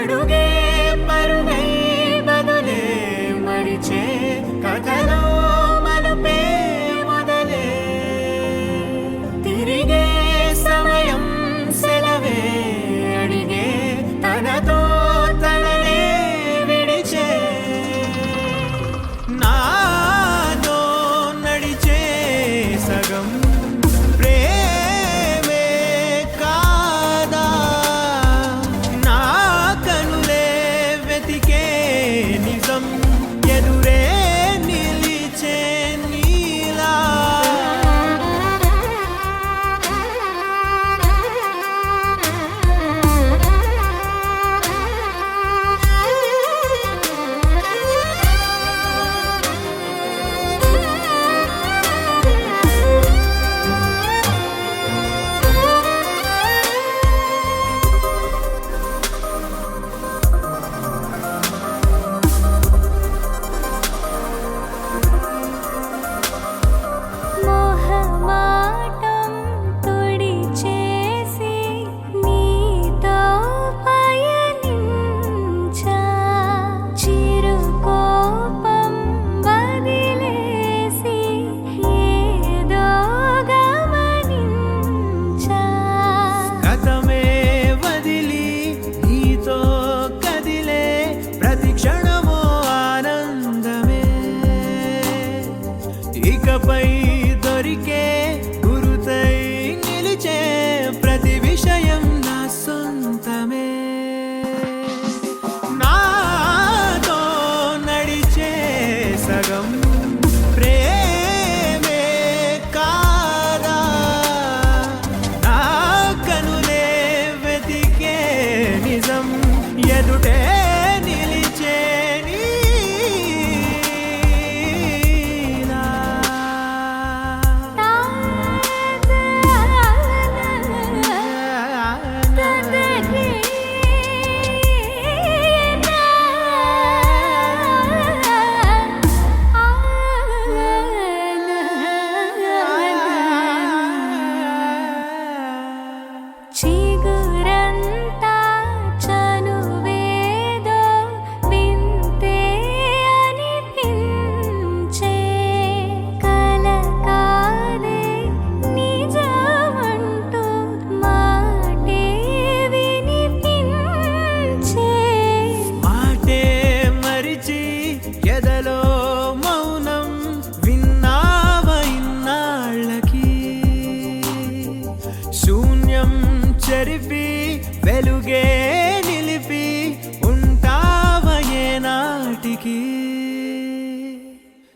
అడుగే పరుగై బదులే మరిచే కథలో మలుపే మొదలే తిరిగే సమయం సెలవే అడిగే తనతో తననే విడిచే నాతో నడిచే సగం ప్రేమే కాదా నా కనులే వెతికే నిజం ఎదురే నిలిచే నీలా మోహమాటం తుడిచేసి నీతో పయనించా చిరుకోపం వదిలేసి ఏదో గమనించా గతమే వదిలి నీతో కదిలే ప్రతి క్షణమో ఆనందమే ఇకపై దొరికే గురుతై నిలిచే ప్రతి విషయం నా సొంతమే నాతో నడిచే సగం ప్రేమే కాదా నా కనులే వెతికే నిజం ఎదుటే నిలిచే నీలా చిగురంతా చనువేదో వింతే అనిపించే కల కాదే నిజమంటూ మాటే వినిపించే మాటే మరిచి ఎదలో మౌనం విన్నావ ఇన్నాళ్ళకి శూన్యం చెరిపి వెలుగే